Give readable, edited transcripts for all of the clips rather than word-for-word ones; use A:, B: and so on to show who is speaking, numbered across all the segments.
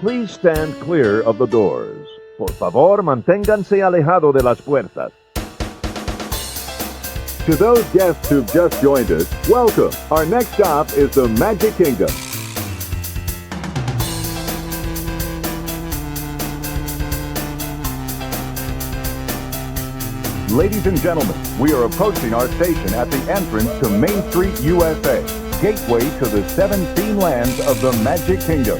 A: please stand clear of the doors. Por favor, manténganse alejado de las puertas. To those guests who've just joined us, welcome. Our next stop is the Magic Kingdom. Ladies and gentlemen, we are approaching our station at the entrance to Main Street, USA, gateway to the 7 scene lands of the Magic Kingdom.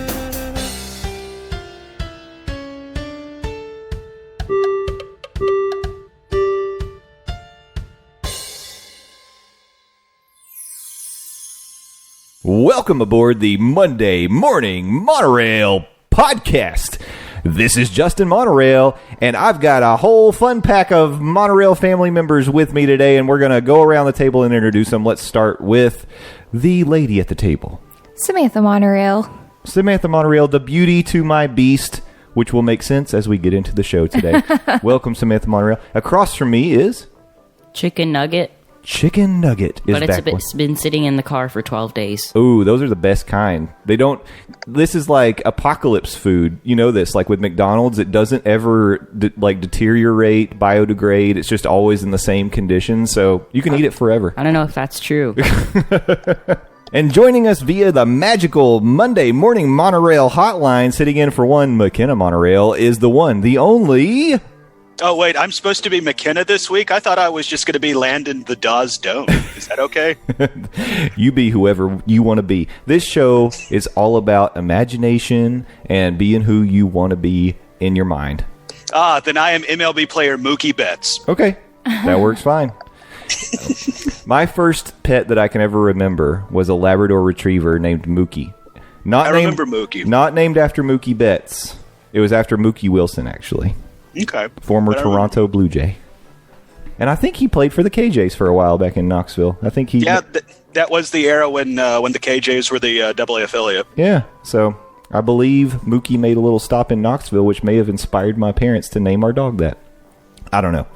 B: Welcome aboard the Monday Morning Monorail Podcast. This is Justin Monorail, and I've got a whole fun pack of Monorail family members with me today, and we're going to go around the table and introduce them. Let's start with the lady at the table.
C: Samantha Monorail.
B: Samantha Monorail, the beauty to my beast, which will make sense as we get into the show today. Welcome, Samantha Monorail. Across from me is...
D: Chicken Nugget.
B: Chicken Nugget is back.
D: But it's been sitting in the car for 12 days.
B: Ooh, those are the best kind. This is like apocalypse food. You know this, like with McDonald's, it doesn't ever deteriorate, biodegrade. It's just always in the same condition, so you can eat it forever.
D: I don't know if that's true.
B: And joining us via the magical Monday Morning Monorail hotline, sitting in for one McKenna Monorail, is the one, the only...
E: Oh, wait, I'm supposed to be McKenna this week? I thought I was just going to be Landon the Dawes Dome. Is that okay?
B: You be whoever you want to be. This show is all about imagination and being who you want to be in your mind.
E: Then I am MLB player Mookie Betts.
B: Okay, that works fine. My first pet that I can ever remember was a Labrador Retriever named Mookie.
E: I remember Mookie.
B: Not named after Mookie Betts. It was after Mookie Wilson, actually.
E: Okay.
B: Former Toronto Blue Jay. And I think he played for the KJs for a while back in Knoxville. I think he...
E: Yeah, that was the era when the KJs were the AA affiliate.
B: Yeah, so I believe Mookie made a little stop in Knoxville, which may have inspired my parents to name our dog that. I don't know.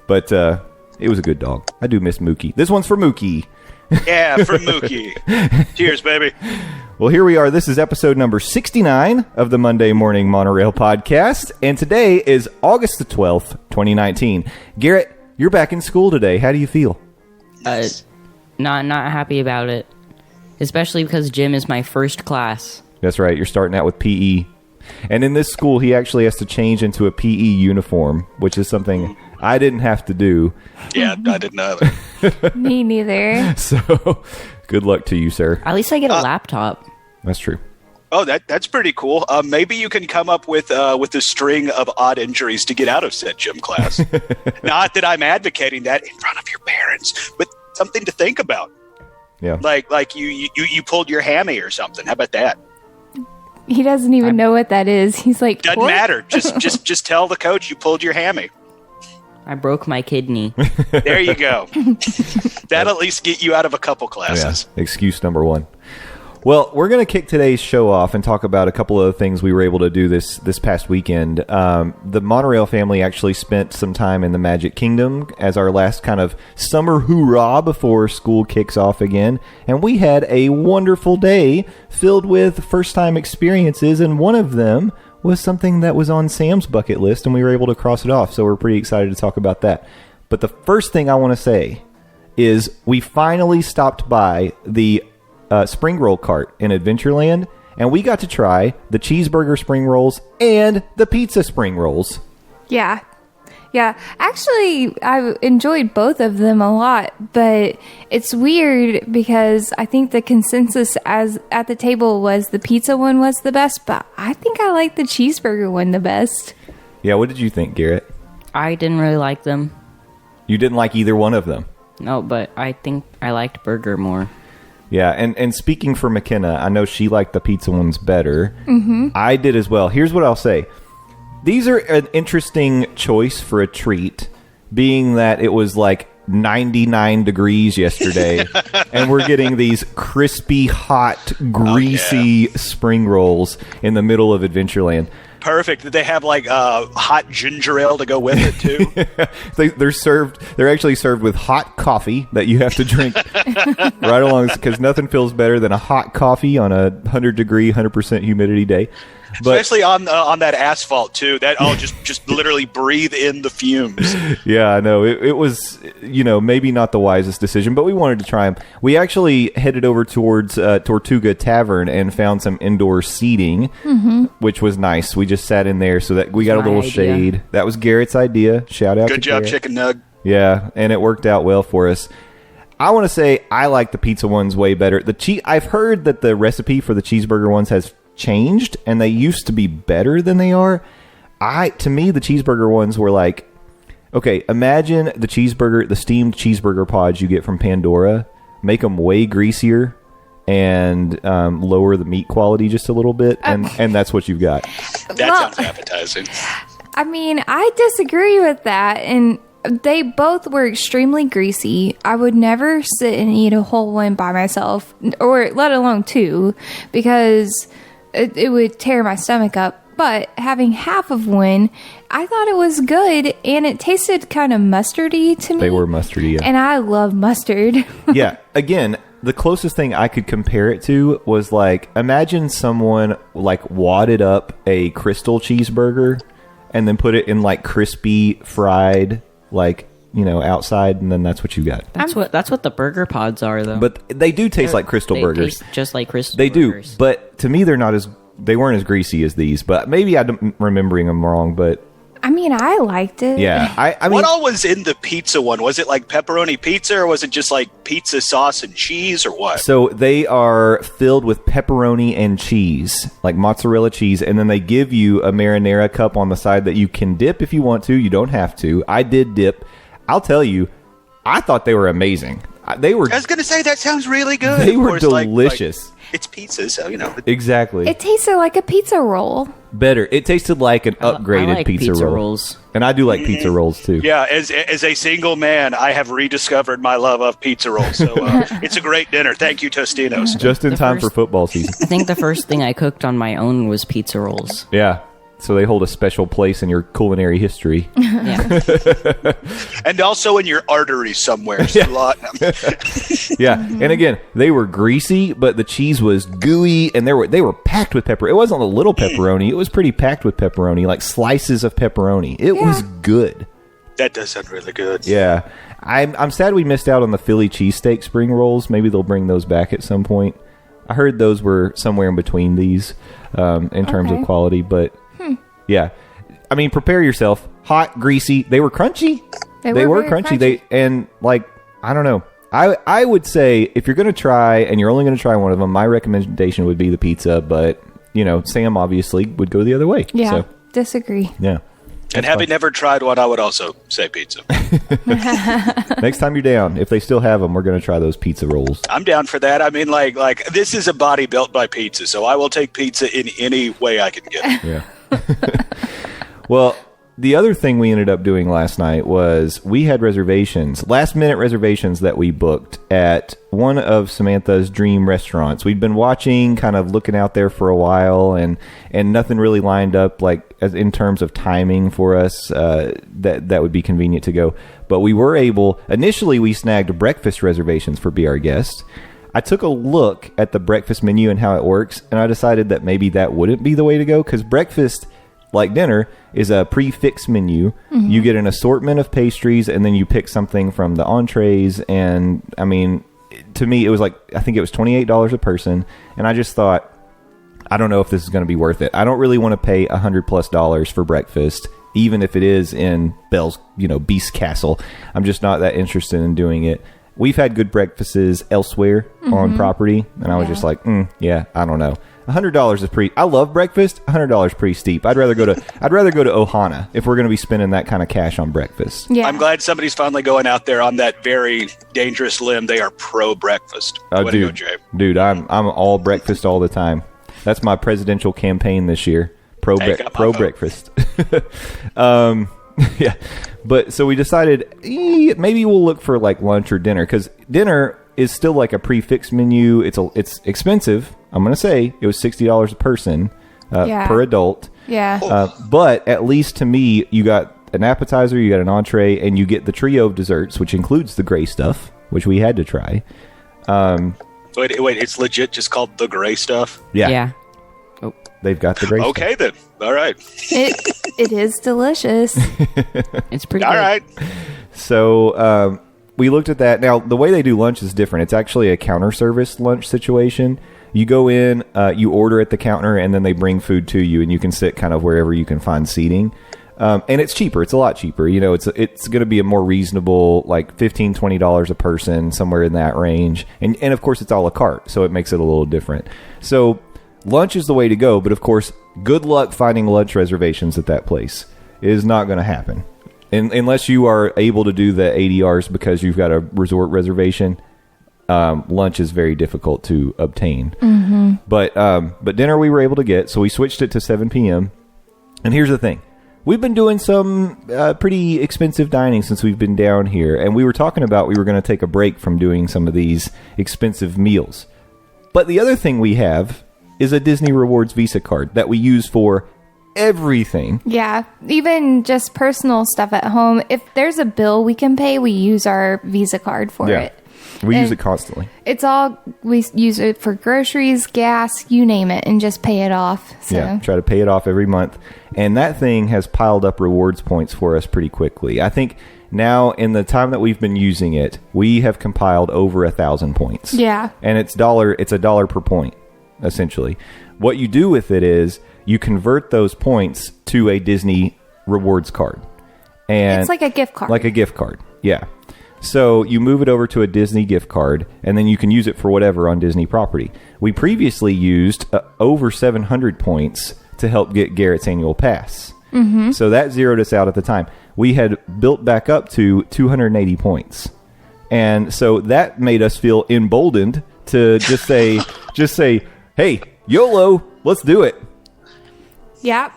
B: But it was a good dog. I do miss Mookie. This one's for Mookie.
E: Yeah, for Mookie. Cheers, baby.
B: Well, here we are. This is episode number 69 of the Monday Morning Monorail Podcast, and today is August the 12th, 2019. Garrett, you're back in school today. How do you feel?
D: Not happy about it, especially because gym is my first class.
B: That's right. You're starting out with PE. And in this school, he actually has to change into a PE uniform, which is something I didn't have to do.
E: Yeah, I didn't either.
C: Me neither.
B: So, good luck to you, sir.
D: At least I get a laptop.
B: That's true.
E: Oh, that's pretty cool. Maybe you can come up with a string of odd injuries to get out of said gym class. Not that I'm advocating that in front of your parents, but something to think about.
B: Yeah.
E: Like you pulled your hammy or something. How about that?
C: He doesn't even know what that is. He's like,
E: doesn't
C: what?
E: matter. Just tell the coach you pulled your hammy.
D: I broke my kidney.
E: There you go. That'll at least get you out of a couple classes.
B: Yeah. Excuse number one. Well, we're going to kick today's show off and talk about a couple of things we were able to do this past weekend. The Monorail family actually spent some time in the Magic Kingdom as our last kind of summer hoorah before school kicks off again. And we had a wonderful day filled with first-time experiences, and one of them was something that was on Sam's bucket list, and we were able to cross it off. So we're pretty excited to talk about that. But the first thing I want to say is we finally stopped by the spring roll cart in Adventureland, and we got to try the cheeseburger spring rolls and the pizza spring rolls.
C: Yeah. Actually, I enjoyed both of them a lot, but it's weird because I think the consensus at the table was the pizza one was the best, but I think I like the cheeseburger one the best.
B: Yeah, what did you think, Garrett?
D: I didn't really like them.
B: You didn't like either one of them?
D: No, but I think I liked burger more.
B: Yeah, and speaking for McKenna, I know she liked the pizza ones better. Mm-hmm. I did as well. Here's what I'll say. These are an interesting choice for a treat, being that it was like 99 degrees yesterday, and we're getting these crispy, hot, greasy spring rolls in the middle of Adventureland.
E: perfect. Did they have like hot ginger ale to go with it too?
B: They're actually served with hot coffee that you have to drink right along, because nothing feels better than a hot coffee on a 100-degree, 100% humidity day. But,
E: especially on that asphalt too. That just literally breathe in the fumes.
B: Yeah, I know. It was, maybe not the wisest decision, but we wanted to try them. We actually headed over towards Tortuga Tavern and found some indoor seating, which was nice. We just sat in there so that we got a little shade. That was Garrett's idea. Shout out to
E: Good job,
B: Garrett.
E: Chicken Nug.
B: Yeah, and it worked out well for us. I want to say I like the pizza ones way better. I've heard that the recipe for the cheeseburger ones has changed, and they used to be better than they are. To me, the cheeseburger ones were like, okay, imagine the steamed cheeseburger pods you get from Pandora, make them way greasier and lower the meat quality just a little bit, and that's what you've got.
E: That sounds appetizing.
C: I mean, I disagree with that, and they both were extremely greasy. I would never sit and eat a whole one by myself, or let alone two, because it would tear my stomach up. But having half of one, I thought it was good, and it tasted kind of mustardy to me.
B: They were mustardy, yeah.
C: And I love mustard.
B: Yeah, again, the closest thing I could compare it to was like, imagine someone like wadded up a Crystal cheeseburger and then put it in like crispy fried, like, outside, and then that's what you got.
D: That's what the burger pods are, though.
B: But they do taste like Crystal
D: they
B: burgers.
D: Taste just like Crystal
B: they
D: burgers.
B: Do, but to me, they weren't as greasy as these. But maybe I'm remembering them wrong. But
C: I mean, I liked it.
B: yeah, I mean,
E: what all was in the pizza one? Was it like pepperoni pizza, or was it just like pizza sauce and cheese, or what?
B: So they are filled with pepperoni and cheese, like mozzarella cheese, and then they give you a marinara cup on the side that you can dip if you want to. You don't have to. I did dip. I'll tell you, I thought they were amazing. They were.
E: I was going to say, that sounds really good.
B: They
E: Of
B: were
E: course,
B: delicious.
E: It's pizza, so
B: Exactly.
C: It tasted like a pizza roll.
B: Better. It tasted like an upgraded
D: I like
B: pizza roll.
D: rolls.
B: And I do like pizza rolls too.
E: Yeah, as a single man, I have rediscovered my love of pizza rolls. So it's a great dinner. Thank you, Tostinos.
B: Just in time for football season.
D: I think the first thing I cooked on my own was pizza rolls.
B: Yeah. So they hold a special place in your culinary history.
D: Yeah.
E: And also in your arteries somewhere. So
B: Yeah. And again, they were greasy, but the cheese was gooey, and they were packed with pepper. It wasn't a little pepperoni. It was pretty packed with pepperoni, like slices of pepperoni. It was good.
E: That does sound really good.
B: Yeah. I'm sad we missed out on the Philly cheesesteak spring rolls. Maybe they'll bring those back at some point. I heard those were somewhere in between these in terms of quality, but yeah. I mean, prepare yourself. Hot, greasy. They were crunchy. They were crunchy. I don't know. I would say if you're going to try, and you're only going to try one of them, my recommendation would be the pizza, but, Sam obviously would go the other way.
C: Yeah,
B: so,
C: disagree.
B: Yeah.
E: And having never tried one, I would also say pizza.
B: Next time you're down, if they still have them, we're going to try those pizza rolls.
E: I'm down for that. I mean, like this is a body built by pizza, so I will take pizza in any way I can get it.
B: Yeah. Well, the other thing we ended up doing last night was we had last-minute reservations that we booked at one of Samantha's dream restaurants. We'd been watching, kind of looking out there for a while, and nothing really lined up, like in terms of timing for us that would be convenient to go. But we were able. Initially, we snagged breakfast reservations for Be Our Guest. I took a look at the breakfast menu and how it works, and I decided that maybe that wouldn't be the way to go, because breakfast, like dinner, is a prefix menu. Mm-hmm. You get an assortment of pastries, and then you pick something from the entrees. And I mean, to me, it was like, I think it was $28 a person. And I just thought, I don't know if this is going to be worth it. I don't really want to pay $100+ for breakfast, even if it is in Bell's, Beast Castle. I'm just not that interested in doing it. We've had good breakfasts elsewhere on property, and I was just like, I don't know. $100 is pretty. I love breakfast. $100 is pretty steep. I'd rather go to Ohana if we're going to be spending that kind of cash on breakfast.
C: Yeah.
E: I'm glad somebody's finally going out there on that very dangerous limb. They are pro breakfast.
B: Way to go, Jay. Dude, I'm all breakfast all the time. That's my presidential campaign this year. Pro breakfast. Yeah, but so we decided maybe we'll look for like lunch or dinner, because dinner is still like a prefix menu. It's expensive. I'm gonna say it was $60 a person. per adult.
C: Yeah.
B: But at least to me, you got an appetizer, you got an entree, and you get the trio of desserts, which includes the gray stuff, which we had to try.
E: Wait, it's legit just called the gray stuff?
D: Yeah.
B: They've got the gray stuff.
E: Okay, then. All right.
C: It is delicious.
D: It's pretty
E: All
D: good.
E: right.
B: So we looked at that. Now, the way they do lunch is different. It's actually a counter service lunch situation. You go in, you order at the counter, and then they bring food to you, and you can sit kind of wherever you can find seating. And it's cheaper. It's a lot cheaper. You know, it's going to be a more reasonable, like $15, $20 a person, somewhere in that range. And of course, it's a la carte, so it makes it a little different. So lunch is the way to go, but of course, good luck finding lunch reservations at that place. It is not going to happen. Unless you are able to do the ADRs because you've got a resort reservation, lunch is very difficult to obtain. Mm-hmm. But dinner we were able to get, so we switched it to 7 p.m. And here's the thing. We've been doing some pretty expensive dining since we've been down here, and we were talking about we were going to take a break from doing some of these expensive meals. But the other thing we have is a Disney Rewards Visa card that we use for everything.
C: Yeah, even just personal stuff at home. If there's a bill we can pay, we use our Visa card for it.
B: We use it constantly.
C: It's all, we use it for groceries, gas, you name it, and just pay it off. So.
B: Yeah, try to pay it off every month. And that thing has piled up rewards points for us pretty quickly. I think now, in the time that we've been using it, we have compiled over 1,000 points.
C: Yeah.
B: And it's $1 per point, essentially. What you do with it is you convert those points to a Disney rewards card. And
C: it's like a gift card.
B: Like a gift card, yeah. So you move it over to a Disney gift card, and then you can use it for whatever on Disney property. We previously used over 700 points to help get Garrett's annual pass. Mm-hmm. So that zeroed us out at the time. We had built back up to 280 points. And so that made us feel emboldened to just say, hey, YOLO, let's do it.
C: Yep.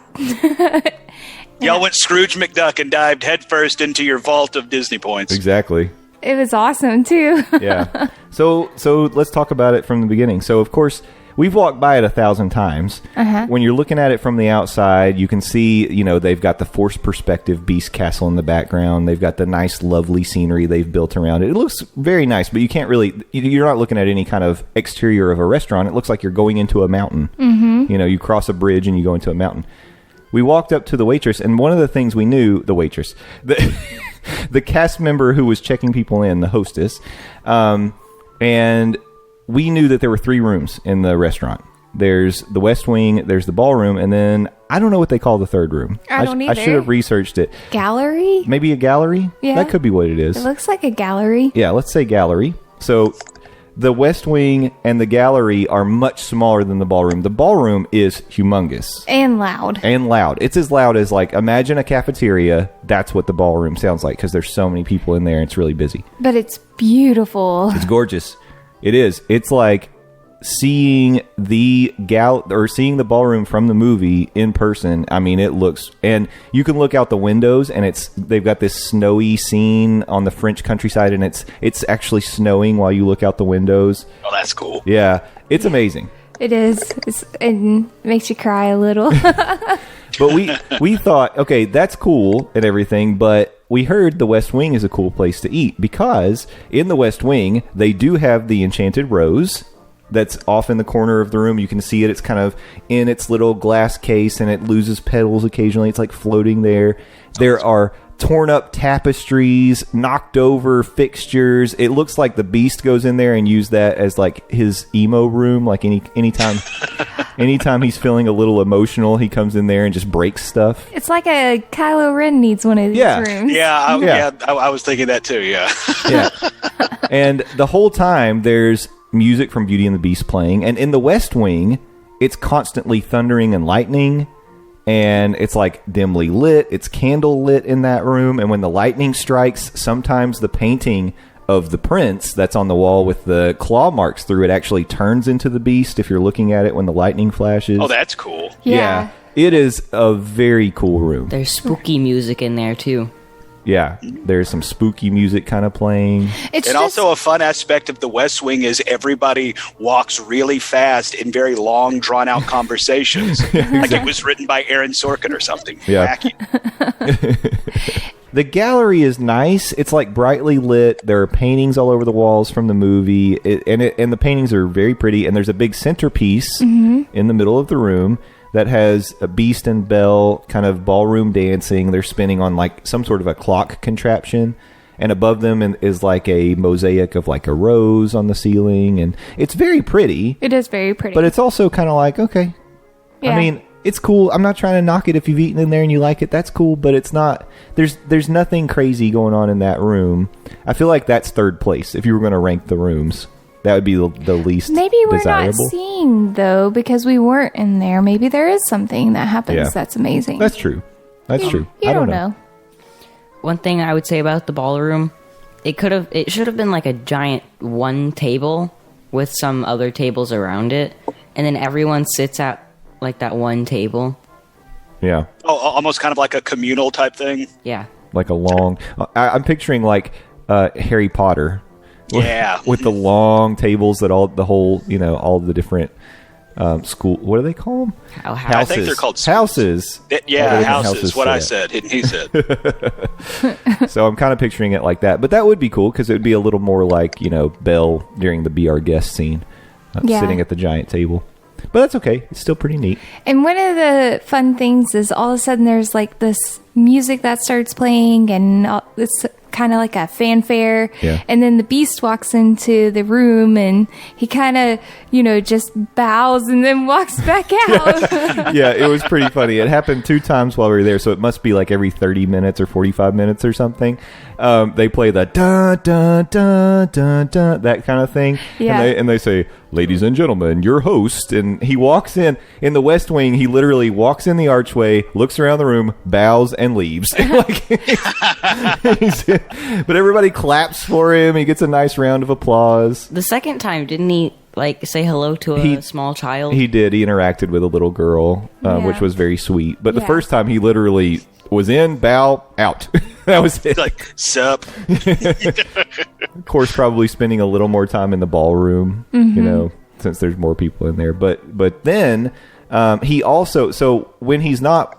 E: Y'all went Scrooge McDuck and dived headfirst into your vault of Disney points.
B: Exactly.
C: It was awesome, too.
B: Yeah. So let's talk about it from the beginning. So, of course, we've walked by it 1,000 times. Uh-huh. When you're looking at it from the outside, you can see, they've got the forced perspective Beast Castle in the background. They've got the nice, lovely scenery they've built around it. It looks very nice, but you can't really, you're not looking at any kind of exterior of a restaurant. It looks like you're going into a mountain. Mm-hmm. You cross a bridge and you go into a mountain. We walked up to the waitress, and one of the things we knew, the waitress, the cast member who was checking people in, the hostess, and we knew that there were 3 rooms in the restaurant. There's the West Wing, there's the ballroom, and then I don't know what they call the third room.
C: I don't either.
B: I should have researched it.
C: Gallery?
B: Maybe a gallery?
C: Yeah.
B: That could be what it is.
C: It looks like a gallery.
B: Yeah, let's say gallery. So the West Wing and the gallery are much smaller than the ballroom. The ballroom is humongous.
C: And loud.
B: And loud. It's as loud as, imagine a cafeteria. That's what the ballroom sounds like because there's so many people in there and it's really busy.
C: But it's beautiful.
B: It's gorgeous. It is. It's like seeing the seeing the ballroom from the movie in person. I mean, it looks, and you can look out the windows and they've got this snowy scene on the French countryside, and it's actually snowing while you look out the windows.
E: Oh, that's cool.
B: Yeah, it's amazing.
C: It is. It makes you cry a little.
B: But we thought, okay, that's cool and everything, but we heard the West Wing is a cool place to eat because in the West Wing, they do have the Enchanted Rose that's off in the corner of the room. You can see it. It's kind of in its little glass case, and it loses petals occasionally. It's like floating there. There are torn up tapestries, knocked over fixtures. It looks like the Beast goes in there and used that as like his emo room. Like anytime he's feeling a little emotional, he comes in there and just breaks stuff.
C: It's like a Kylo Ren needs one of these rooms.
E: I was thinking that too. Yeah.
B: Yeah. And the whole time there's music from Beauty and the Beast playing, and in the West Wing, it's constantly thundering and lightning. And it's like dimly lit. It's candle lit in that room. And when the lightning strikes, sometimes the painting of the prince that's on the wall with the claw marks through it actually turns into the Beast if you're looking at it when the lightning flashes.
E: Oh, that's cool.
C: Yeah.
B: It is a very cool room.
D: There's spooky music in there, too.
B: Yeah, there's some spooky music kind of playing.
C: It's
E: And also a fun aspect of the West Wing is everybody walks really fast in very long, drawn-out conversations. Like it was written by Aaron Sorkin or something.
B: Yeah.
E: Wacky.
B: The gallery is nice. It's like brightly lit. There are paintings all over the walls from the movie, and the paintings are very pretty. And there's a big centerpiece in the middle of the room that has a Beast and Belle kind of ballroom dancing. They're spinning on like some sort of a clock contraption, and above them is like a mosaic of like a rose on the ceiling, and it's very pretty.
C: It is very pretty.
B: But it's also kind of like, okay,
C: Yeah.
B: I mean, it's cool. I'm not trying to knock it. If you've eaten in there and you like it, that's cool. But it's not. There's nothing crazy going on in that room. I feel like that's third place. If you were going to rank the rooms, that would be the least.
C: Maybe we're
B: desirable.
C: not seeing though because we weren't in there. Maybe there is something that happens
B: Yeah.
C: that's amazing.
B: That's true. That's true.
C: You
B: I
C: don't know.
D: One thing I would say about the ballroom, it should have been like a giant one table with some other tables around it, and then everyone sits at like that one table.
B: Yeah,
E: Oh, almost kind of like a communal type thing.
D: Yeah.
B: like a long. I'm picturing like Harry Potter.
E: Yeah.
B: with the long tables that all the different school. What do they call them?
D: Houses.
E: I think they're called schools.
B: houses. All the different
E: Houses. What I
B: sit.
E: said. And he said.
B: So I'm kind of picturing it like that. But that would be cool because it would be a little more like, Belle during the Be Our Guest scene,
C: Yeah.
B: sitting at the giant table. But that's okay. It's still pretty neat.
C: And one of the fun things is all of a sudden there's like this music that starts playing and it's kind of like a fanfare.
B: Yeah.
C: And then the Beast walks into the room and he kind of, just bows and then walks back out.
B: Yeah, it was pretty funny. It happened 2 times while we were there, so it must be like every 30 minutes or 45 minutes or something. They play the dun dun dun dun dun, that kind of thing.
C: Yeah.
B: And they say, "Ladies and gentlemen, your host." And he walks in the West Wing. He literally walks in the archway, looks around the room, bows, and leaves. But everybody claps for him. He gets a nice round of applause.
D: The second time, didn't he like say hello to a small child?
B: He did. He interacted with a little girl,
C: Yeah.
B: which was very sweet. But the
C: Yeah.
B: first time, he literally was in, bow, out. That was it.
E: Like, sup.
B: Of course, probably spending a little more time in the ballroom, since there's more people in there. But then he also, so when he's not,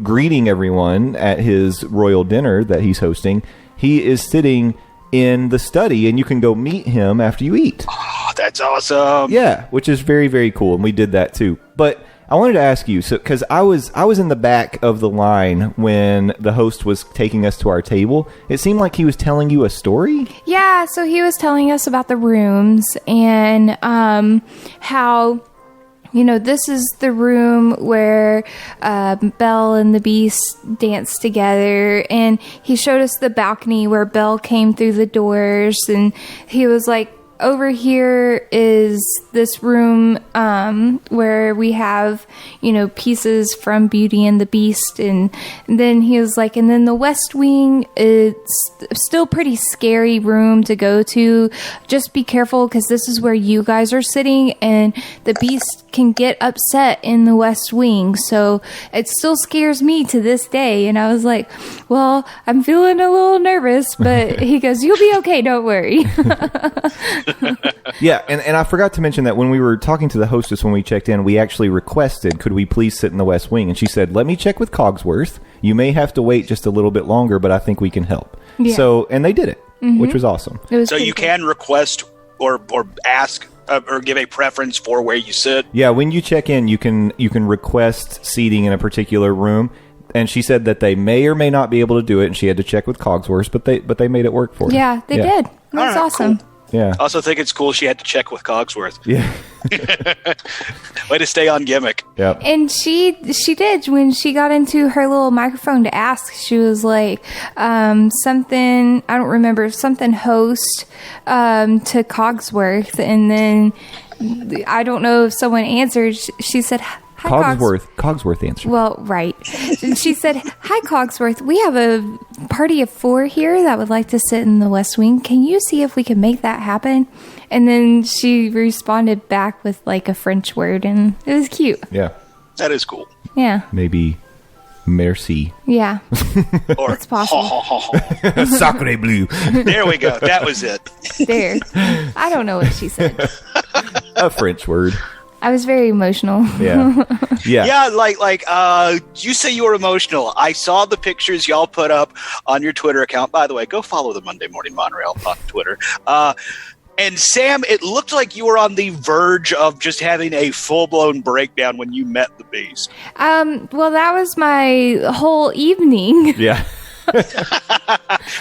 B: greeting everyone at his royal dinner that he's hosting, he is sitting in the study, and you can go meet him after you eat.
E: Oh, that's awesome.
B: Yeah, which is very, very cool, and we did that too. But I wanted to ask you, so because I was in the back of the line when the host was taking us to our table. It seemed like he was telling you a story.
C: Yeah, so he was telling us about the rooms and how, this is the room where Belle and the Beast danced together. And he showed us the balcony where Belle came through the doors. And he was like, over here is this room where we have, pieces from Beauty and the Beast. And then he was like, and then the West Wing, it's still pretty scary room to go to. Just be careful because this is where you guys are sitting and the Beast can get upset in the West Wing. So it still scares me to this day. And I was like, well, I'm feeling a little nervous, but he goes, you'll be okay. Don't worry.
B: Yeah, and I forgot to mention that when we were talking to the hostess when we checked in, we actually requested, could we please sit in the West Wing? And she said, let me check with Cogsworth. You may have to wait just a little bit longer, but I think we can help.
C: Yeah.
B: So, and they did it, which was awesome.
C: It was
E: So
C: pretty
E: you
C: cool.
E: can request or ask or give a preference for where you sit.
B: Yeah, when you check in, you can request seating in a particular room. And she said that they may or may not be able to do it, and she had to check with Cogsworth, but they made it work for her.
C: Yeah, they did. It was
E: All right,
C: awesome.
E: cool.
B: Yeah.
E: I also think it's cool she had to check with Cogsworth.
B: Yeah.
E: Way to stay on gimmick.
B: Yep.
C: And she did when she got into her little microphone to ask. She was like something, I don't remember, something host to Cogsworth, and then I don't know if someone answered. She said, "Hi,
B: Cogsworth answered.
C: Well, right. She said, "Hi, Cogsworth. We have a party of 4 here that would like to sit in the West Wing. Can you see if we can make that happen?" And then she responded back with like a French word, and it was cute.
B: Yeah.
E: That is cool.
C: Yeah.
B: Maybe Merci.
C: Yeah,
E: Or
C: it's possible.
B: Sacre bleu.
E: There we go. That was it.
C: There. I don't know what she said.
B: A French word.
C: I was very emotional.
B: Yeah. Yeah.
E: Yeah, like you say you were emotional. I saw the pictures y'all put up on your Twitter account. By the way, go follow the Monday Morning Monorail on Twitter. And Sam, it looked like you were on the verge of just having a full-blown breakdown when you met the Beast.
C: Well, that was my whole evening.
B: Yeah.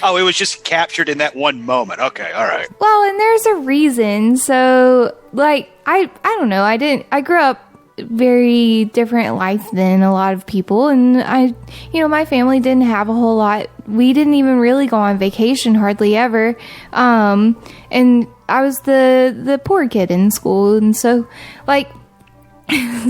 E: Oh, it was just captured in that one moment. Okay, all right.
C: Well, and there's a reason. So, like, I don't know. I grew up very different life than a lot of people, and my family didn't have a whole lot. We didn't even really go on vacation hardly ever. And I was the poor kid in school, and so, like,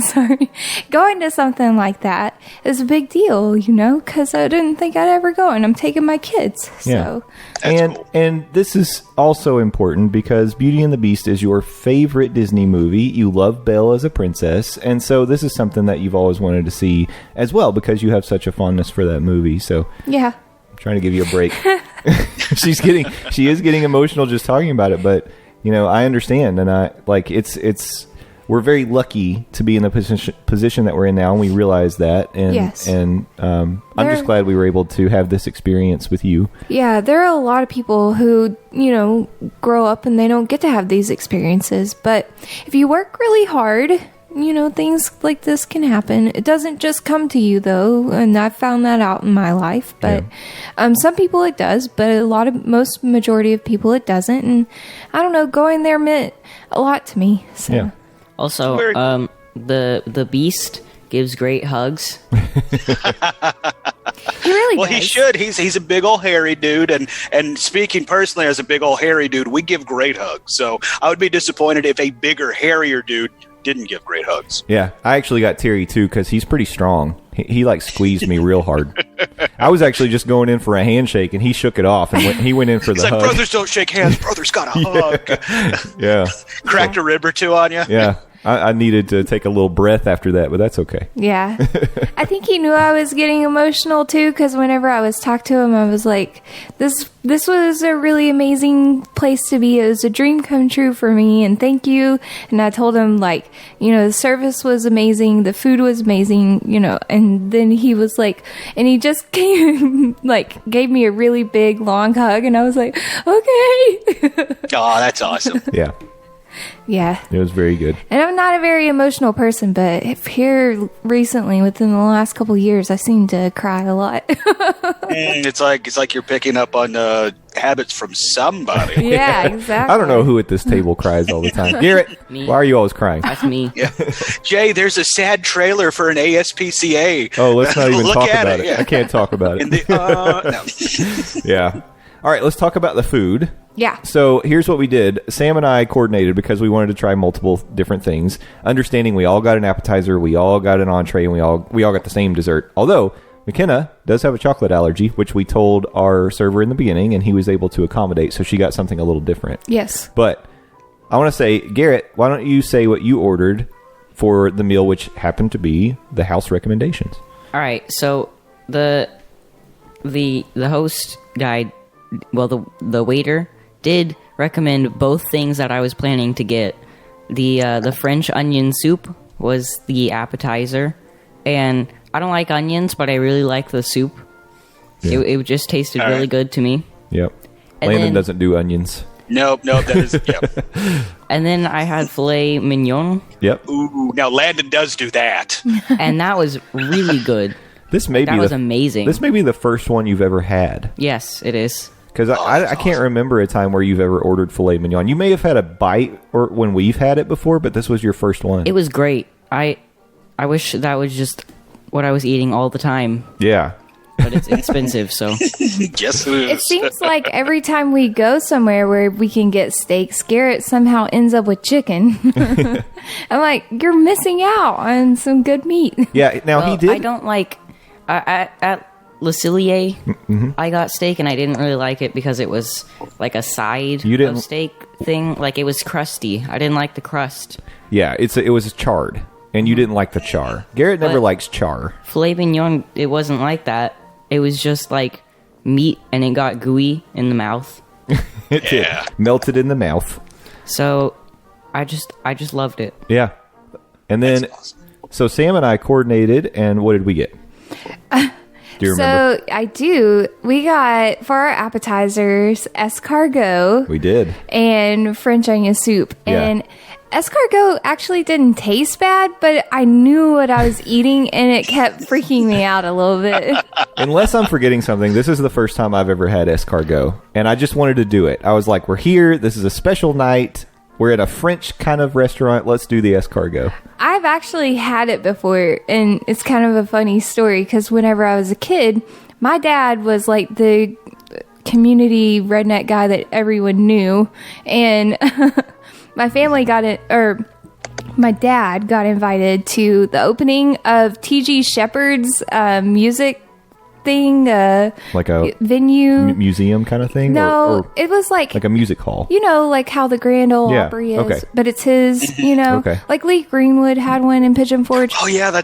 C: sorry, going to something like that is a big deal, because I didn't think I'd ever go, and I'm taking my kids. So,
B: yeah. And this is also important because Beauty and the Beast is your favorite Disney movie. You love Belle as a princess, and so this is something that you've always wanted to see as well because you have such a fondness for that movie. So,
C: yeah.
B: I'm trying to give you a break. She is getting emotional just talking about it, but I understand, and we're very lucky to be in the position that we're in now, and we realize that. And,
C: yes.
B: And I'm just glad we were able to have this experience with you.
C: Yeah, there are a lot of people who, grow up and they don't get to have these experiences. But if you work really hard, things like this can happen. It doesn't just come to you, though, and I've found that out in my life. But some people it does, but most majority of people it doesn't. And I don't know, going there meant a lot to me. So.
B: Yeah.
D: Also, the Beast gives great hugs.
C: He really
E: Well,
C: does.
E: he should. He's a big old hairy dude, and speaking personally as a big old hairy dude, we give great hugs. So I would be disappointed if a bigger, hairier dude didn't give great hugs.
B: Yeah, I actually got teary too because he's pretty strong. He like squeezed me real hard. I was actually just going in for a handshake, and he shook it off, and he went in for the
E: He's like,
B: hug.
E: brothers don't shake hands. Brothers got a hug.
B: Yeah.
E: Cracked a rib or two on you.
B: Yeah. I needed to take a little breath after that, but that's okay.
C: Yeah. I think he knew I was getting emotional too, because whenever I was talking to him, I was like, this was a really amazing place to be. It was a dream come true for me, and thank you. And I told him, like, the service was amazing, the food was amazing, and then he was like, and he just came, like, gave me a really big, long hug, and I was like, okay.
E: Oh, that's awesome.
B: Yeah.
C: Yeah.
B: It was very good.
C: And I'm not a very emotional person, but here recently, within the last couple of years, I seem to cry a lot.
E: It's like you're picking up on habits from somebody.
C: Yeah, exactly.
B: I don't know who at this table cries all the time. Garrett,
D: Me.
B: why are you always crying?
D: That's me.
E: Yeah. Jay, there's a sad trailer for an ASPCA.
B: Oh, let's not even
E: Look
B: talk
E: at
B: about it.
E: yeah.
B: I can't talk about
E: In
B: it.
E: the, no.
B: Yeah. All right, let's talk about the food.
C: Yeah.
B: So here's what we did. Sam and I coordinated because we wanted to try multiple different things. Understanding we all got an appetizer, we all got an entree, and we all got the same dessert. Although McKenna does have a chocolate allergy, which we told our server in the beginning, and he was able to accommodate, so she got something a little different.
C: Yes.
B: But I want to say, Garrett, why don't you say what you ordered for the meal, which happened to be the house recommendations?
D: All right, so the host guy, well, the waiter did recommend both things that I was planning to get. The French onion soup was the appetizer, and I don't like onions, but I really like the soup.
B: Yeah.
D: It just tasted
E: All
D: really
E: right.
D: good to me.
B: Yep.
D: And
B: Landon
D: then-
B: doesn't do onions.
E: Nope, that is, yep.
D: And then I had filet mignon,
B: Yep.
E: Ooh, now Landon does do that.
D: and that was really good.
B: This may
D: That
B: be
D: was amazing.
B: This may be the first one you've ever had.
D: Yes, it is.
B: Because I can't remember a time where you've ever ordered filet mignon. You may have had a bite or when we've had it before, but this was your first one.
D: It was great. I wish that was just what I was eating all the time,
B: Yeah.
D: but it's expensive, so.
E: Yes, it is.
C: It seems like every time we go somewhere where we can get steaks, Garrett somehow ends up with chicken. I'm like, you're missing out on some good meat.
B: Yeah. Now
D: Well,
B: he did.
D: I don't like... at Le Cellier, I got steak, and I didn't really like it because it was like a side
B: You didn't-
D: of steak thing. Like, it was crusty. I didn't like the crust.
B: Yeah. It was charred. And you didn't like the char. Garrett never
D: But-
B: likes char.
D: Filet mignon, it wasn't like that. It was just like meat, and it got gooey in the mouth.
B: It did. Melted in the mouth.
D: So I just loved it.
B: Yeah. And then,
E: That's awesome.
B: so Sam and I coordinated, and what did we get? Do you remember?
C: So I do. We got for our appetizers escargot
B: We did.
C: and French onion soup.
B: Yeah.
C: And escargot actually didn't taste bad, but I knew what I was eating, and it kept freaking me out a little bit.
B: Unless I'm forgetting something, this is the first time I've ever had escargot, and I just wanted to do it. I was like, we're here. This is a special night. We're at a French kind of restaurant. Let's do the escargot.
C: I've actually had it before, and it's kind of a funny story because whenever I was a kid, my dad was like the community redneck guy that everyone knew, and my family got it, or my dad got invited to the opening of T.G. Shepherd's music thing,
B: Like a
C: venue.
B: museum kind of thing?
C: No,
B: Or
C: it was like
B: like a music hall?
C: you know, like how the Grand Ole
B: Yeah,
C: Opry is,
B: okay.
C: but it's his, you know.
B: Okay.
C: Like Lee Greenwood had one in Pigeon Forge.
E: Oh yeah,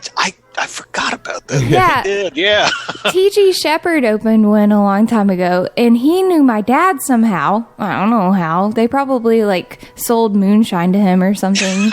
E: I forgot about that.
C: Yeah.
E: I did, yeah.
C: T.G. Shepherd opened one a long time ago, and he knew my dad somehow. I don't know how. They probably like sold moonshine to him or something,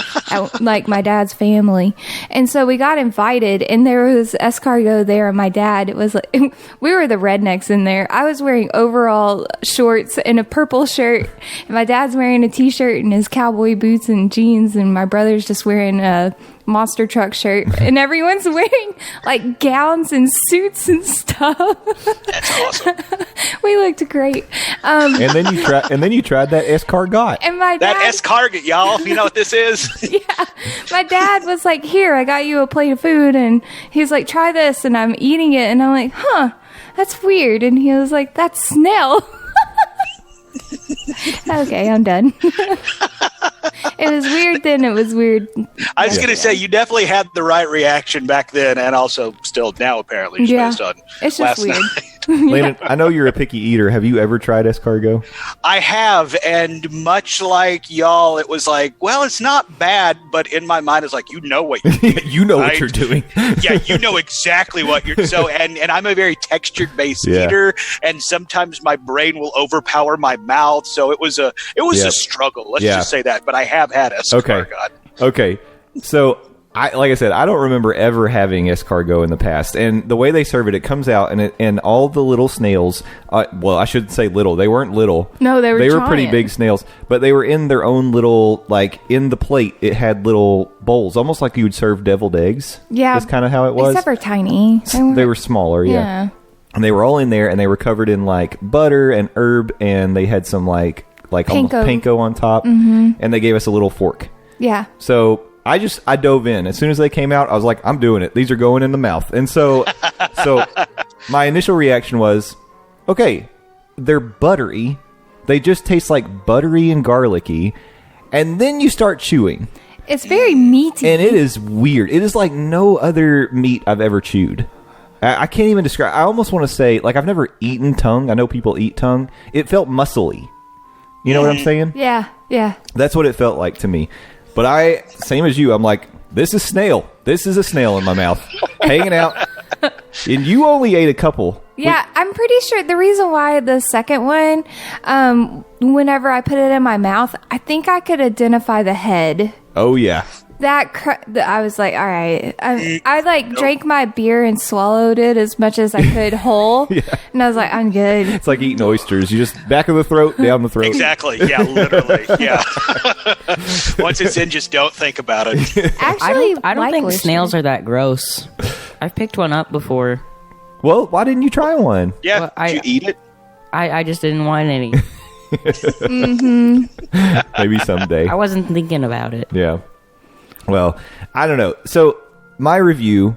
C: like my dad's family. And so we got invited, and there was escargot there, and my dad, it was like, we were the rednecks in there. I was wearing overall shorts and a purple shirt, and my dad's wearing a t-shirt and his cowboy boots and jeans, and my brother's just wearing a monster truck shirt, and everyone's wearing like gowns and suits and stuff.
E: That's awesome.
C: We looked great.
B: And then you tried that escargot.
C: And my
E: That
C: dad,
E: escargot, y'all. You know what this is?
C: my dad was like, "Here, I got you a plate of food," and he's like, "Try this," and I'm eating it, and I'm like, "Huh, that's weird," and he was like, "That's snail." Okay, I'm done. It was weird then. It was weird.
E: I was going to say, you definitely had the right reaction back then, and also still now, apparently, just
C: Yeah.
E: based on
C: It's just
E: last
C: weird.
E: night.
B: Landon, I know you're a picky eater. Have you ever tried escargot?
E: I have, and much like y'all, it was like, well, it's not bad, but in my mind, it's like, you know what you're doing.
B: You know what
E: right?
B: you're doing.
E: Yeah, you know exactly what you're so and I'm a very textured based
B: Yeah.
E: eater, and sometimes my brain will overpower my mouth, so it was a
B: Yeah.
E: struggle, let's
B: Yeah.
E: just say that, but I have had escargot.
B: Okay. So, like I said, I don't remember ever having escargot in the past. And the way they serve it, it comes out, and all the little snails, well, I shouldn't say little. They weren't little.
C: No, they were
B: pretty
C: giant.
B: big snails. But they were in their own little, like, in the plate, it had little bowls, almost like you would serve deviled eggs.
C: Yeah,
B: That's kind of how it was.
C: Except for tiny.
B: They were smaller,
C: Yeah.
B: And they were all in there, and they were covered in, like, butter and herb, and they had some, like almost
C: Panko.
B: panko on top. Mm-hmm. And they gave us a little fork.
C: Yeah.
B: So I dove in. As soon as they came out, I was like, I'm doing it. These are going in the mouth. And so my initial reaction was, okay, they're buttery. They just taste like buttery and garlicky. And then you start chewing.
C: It's very meaty.
B: And it is weird. It is like no other meat I've ever chewed. I can't even describe. I almost want to say, like, I've never eaten tongue. I know people eat tongue. It felt muscly. You know what I'm saying?
C: Yeah.
B: That's what it felt like to me. But same as you, I'm like, this is snail. This is a snail in my mouth, hanging out. And you only ate a couple.
C: Yeah, I'm pretty sure the reason why the second one, whenever I put it in my mouth, I think I could identify the head.
B: Oh, yeah.
C: I was like, all right. I like drank my beer and swallowed it as much as I could whole.
B: Yeah.
C: And I was like, I'm good.
B: It's like eating oysters. You just back of the throat, down the throat.
E: Exactly. Yeah, literally. Yeah. Once it's in, just don't think about it.
C: Actually,
D: I don't
C: like
D: think
C: oysters.
D: snails are that gross. I've picked one up before.
B: Well, why didn't you try one?
E: Yeah.
D: Well,
E: Did you eat it?
D: I just didn't want any.
B: Maybe someday.
D: I wasn't thinking about it.
B: Yeah. Well, I don't know. So, my review,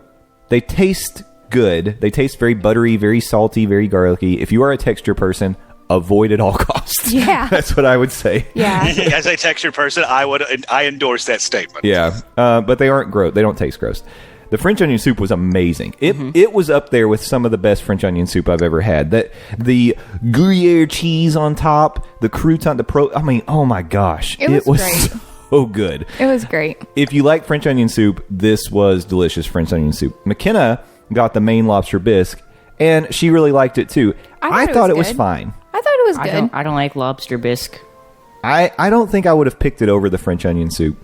B: they taste good. They taste very buttery, very salty, very garlicky. If you are a texture person, avoid at all costs.
C: Yeah.
B: That's what I would say.
C: Yeah.
E: As a textured person, I endorse that statement.
B: Yeah. But they aren't gross. They don't taste gross. The French onion soup was amazing. It was up there with some of the best French onion soup I've ever had. The Gruyere cheese on top, the crouton, oh my gosh.
C: It was great.
B: so good.
C: It was great.
B: If you like French onion soup, this was delicious French onion soup. McKenna got the Maine lobster bisque, and she really liked it too. I thought it was fine.
C: I thought it was good.
D: I don't like lobster bisque.
B: I don't think I would have picked it over the French onion soup.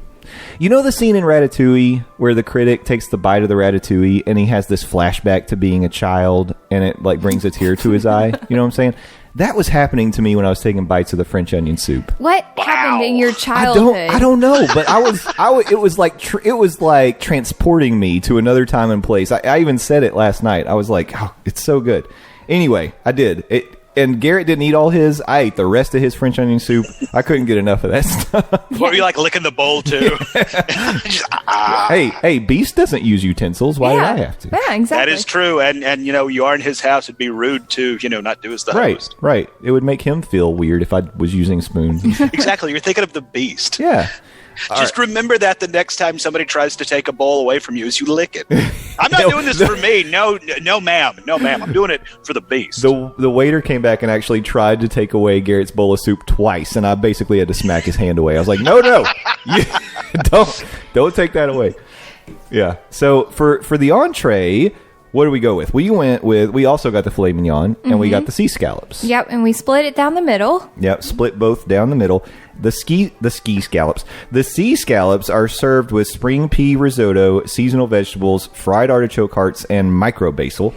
B: You know the scene in Ratatouille where the critic takes the bite of the ratatouille and he has this flashback to being a child and it like brings a tear to his eye? You know what I'm saying? That was happening to me when I was taking bites of the French onion soup.
C: What happened in your childhood?
B: I don't know, but it was like transporting me to another time and place. I even said it last night. I was like, oh, it's so good. Anyway, I did it. And Garrett didn't eat all his. I ate the rest of his French onion soup. I couldn't get enough of that stuff.
E: Were you like licking the bowl too?
B: Hey, Beast doesn't use utensils. Why did I have to?
C: Yeah, exactly.
E: That is true. And you know, you are in his house. It'd be rude to, not do as the host.
B: Right. It would make him feel weird if I was using spoons.
E: Exactly. You're thinking of the Beast.
B: Yeah.
E: Just remember that the next time somebody tries to take a bowl away from you is you lick it. I'm not doing this for me. No, ma'am. No, ma'am. I'm doing it for the Beast.
B: The waiter came back and actually tried to take away Garrett's bowl of soup twice, and I basically had to smack his hand away. I was like, no, don't take that away. Yeah. So for the entree, what do we go with? We also got the filet mignon, and we got the sea scallops.
C: Yep, and we split it down the middle.
B: Yep, split both down the middle. The ski scallops. The sea scallops are served with spring pea risotto, seasonal vegetables, fried artichoke hearts, and micro basil.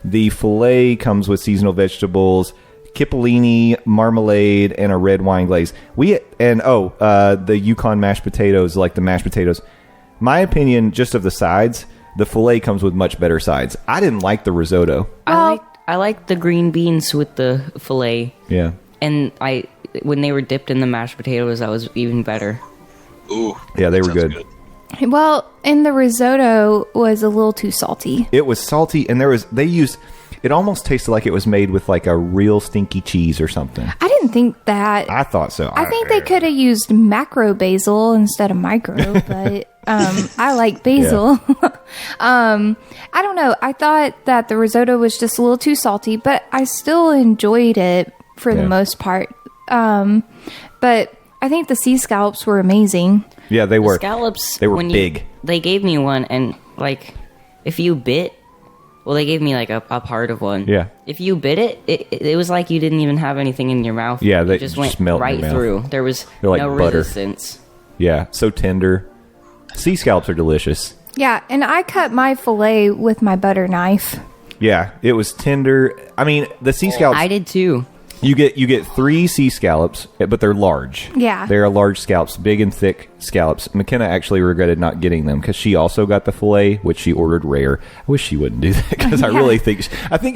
B: The filet comes with seasonal vegetables, cipollini, marmalade, and a red wine glaze. The Yukon mashed potatoes, like the mashed potatoes. My opinion, just of the sides, the filet comes with much better sides. I didn't like the risotto.
D: I like the green beans with the filet.
B: Yeah.
D: And when they were dipped in the mashed potatoes, that was even better.
E: Ooh.
B: Yeah, they were good.
C: Well, and the risotto was a little too salty.
B: It was salty, and it almost tasted like it was made with like a real stinky cheese or something.
C: I didn't think that.
B: I thought so.
C: I think they could have used macro basil instead of micro, but I like basil. I don't know. I thought that the risotto was just a little too salty, but I still enjoyed it for the most part. But I think the sea scallops were amazing.
B: Yeah, they were.
D: Scallops.
B: They were big.
D: They gave me one, and like, if you bit, well, they gave me like a part of one.
B: Yeah.
D: If you bit it, it was like you didn't even have anything in your mouth.
B: Yeah, they
D: it just went
B: melt
D: right
B: in your mouth.
D: through. There was
B: like
D: no
B: butter.
D: resistance.
B: Yeah, so tender. Sea scallops are delicious.
C: Yeah, and I cut my filet with my butter knife.
B: Yeah, it was tender. I mean, the sea scallops.
D: I did too.
B: You get 3 sea scallops, but they're large.
C: Yeah.
B: They're large scallops, big and thick scallops. McKenna actually regretted not getting them because she also got the filet, which she ordered rare. I wish she wouldn't do that because I really think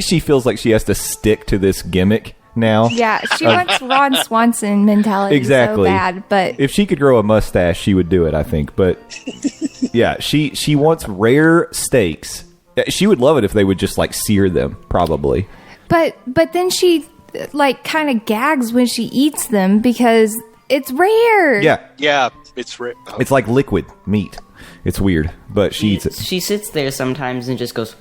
B: she feels like she has to stick to this gimmick now.
C: Yeah, she wants Ron Swanson mentality so bad, but
B: if she could grow a mustache, she would do it, I think. But yeah, she wants rare steaks. She would love it if they would just like sear them, probably.
C: But then she like kind of gags when she eats them because it's rare.
E: Yeah, it's rare.
B: It's like liquid meat. It's weird, but she eats it.
D: She sits there sometimes and just goes.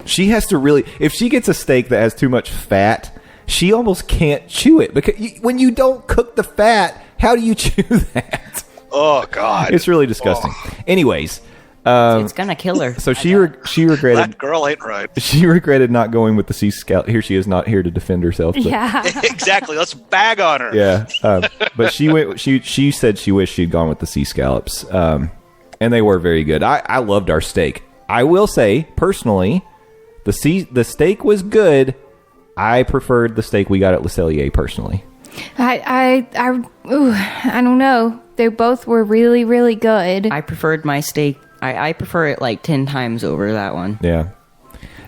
B: She has to really. If she gets a steak that has too much fat, she almost can't chew it because when you don't cook the fat, how do you chew that?
E: Oh God,
B: it's really disgusting. Anyways.
D: It's gonna kill her.
B: So she regretted.
E: That girl ain't right.
B: She regretted not going with the sea scallop. Here she is, not here to defend herself. But,
C: yeah,
E: exactly. Let's bag on her.
B: Yeah, but she went. She said she wished she'd gone with the sea scallops, and they were very good. I loved our steak. I will say personally, the steak was good. I preferred the steak we got at Le Cellier personally.
C: I don't know. They both were really, really good.
D: I preferred my steak. I prefer it like 10 times over that one.
B: Yeah.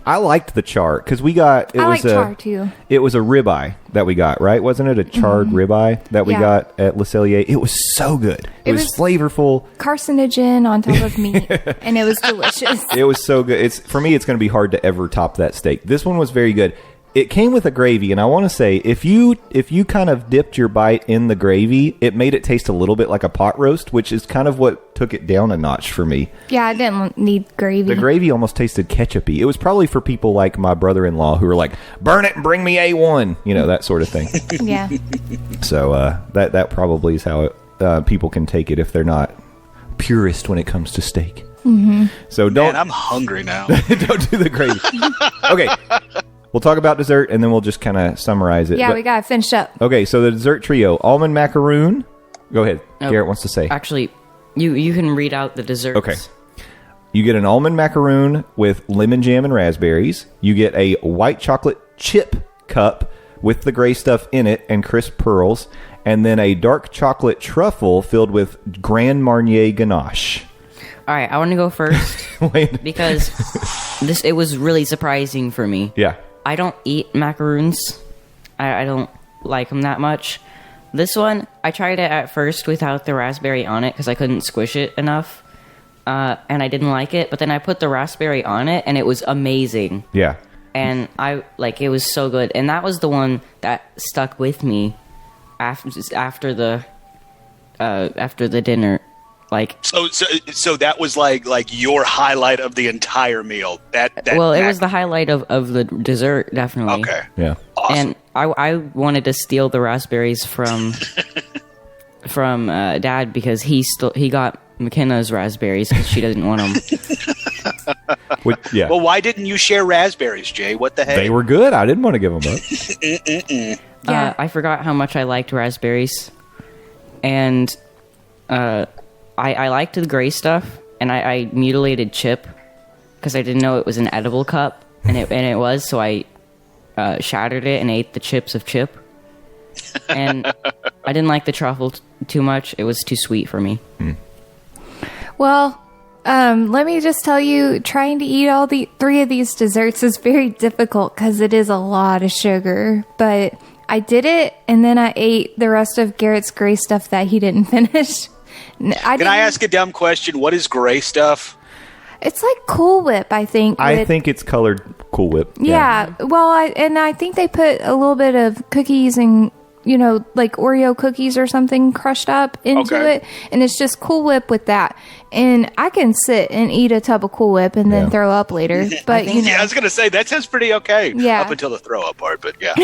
B: I liked the char because we got
C: char too.
B: It was a ribeye that we got, right? Wasn't it a charred ribeye that we got at Le Cellier? It was so good. It was flavorful.
C: Carcinogen on top of meat, and it was delicious.
B: It was so good. For me, it's going to be hard to ever top that steak. This one was very good. It came with a gravy, and I want to say, if you kind of dipped your bite in the gravy, it made it taste a little bit like a pot roast, which is kind of what took it down a notch for me.
C: Yeah, I didn't need gravy.
B: The gravy almost tasted ketchup-y. It was probably for people like my brother-in-law who were like, burn it and bring me A1, that sort of thing.
C: Yeah.
B: So that probably is how people can take it if they're not purist when it comes to steak. So
E: Man, I'm hungry now.
B: don't do the gravy. Okay, we'll talk about dessert and then we'll just kind of summarize it.
C: Yeah, we got to finish up.
B: Okay, so the dessert trio: almond macaroon. Go ahead. Garrett wants to say.
D: Actually, you can read out the desserts.
B: Okay. You get an almond macaroon with lemon jam and raspberries. You get a white chocolate chip cup with the gray stuff in it and crisp pearls. And then a dark chocolate truffle filled with Grand Marnier ganache.
D: All right, I want to go first
B: Wait.
D: because it was really surprising for me.
B: Yeah.
D: I don't eat macaroons. I don't like them that much. This one, I tried it at first without the raspberry on it because I couldn't squish it enough. And I didn't like it, but then I put the raspberry on it, and it was amazing.
B: Yeah.
D: And it was so good. And that was the one that stuck with me after the dinner. Like,
E: So that was like your highlight of the entire meal. It
D: was the highlight of the dessert, definitely.
E: Okay.
B: Yeah.
E: Awesome.
D: And I wanted to steal the raspberries from Dad because he got McKenna's raspberries because she doesn't want them.
B: Yeah.
E: Well, why didn't you share raspberries, Jay? What the heck?
B: They were good. I didn't want to give them up.
C: Yeah.
D: I forgot how much I liked raspberries, and I liked the gray stuff, and I mutilated Chip because I didn't know it was an edible cup, and it was, so I shattered it and ate the chips of Chip. And I didn't like the truffle too much. It was too sweet for me.
C: Well, let me just tell you, trying to eat all the 3 of these desserts is very difficult because it is a lot of sugar. But I did it, and then I ate the rest of Garrett's gray stuff that he didn't finish.
E: Can I ask a dumb question? What is gray stuff?
C: It's like Cool Whip, I think.
B: I think it's colored Cool Whip.
C: Yeah. Well, I think they put a little bit of cookies and, like Oreo cookies or something crushed up into it. And it's just Cool Whip with that. And I can sit and eat a tub of Cool Whip and then throw up later. But,
E: Yeah, I was going to say, that sounds pretty okay.
C: Yeah.
E: Up until the throw up part, but yeah.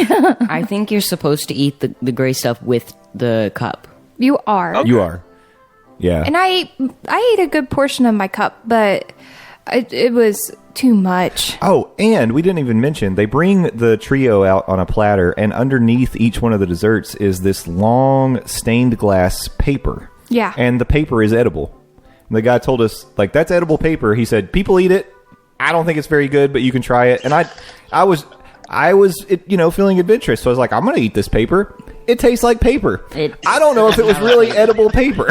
D: I think you're supposed to eat the gray stuff with the cup.
C: You are.
E: Okay.
B: You are. Yeah.
C: And I ate a good portion of my cup, but it was too much.
B: Oh, and we didn't even mention, they bring the trio out on a platter, and underneath each one of the desserts is this long stained glass paper.
C: Yeah.
B: And the paper is edible. And the guy told us, like, that's edible paper. He said, people eat it. I don't think it's very good, but you can try it. And I was feeling adventurous. So I was like, I'm going to eat this paper. It tastes like paper. I don't know if it was really edible paper.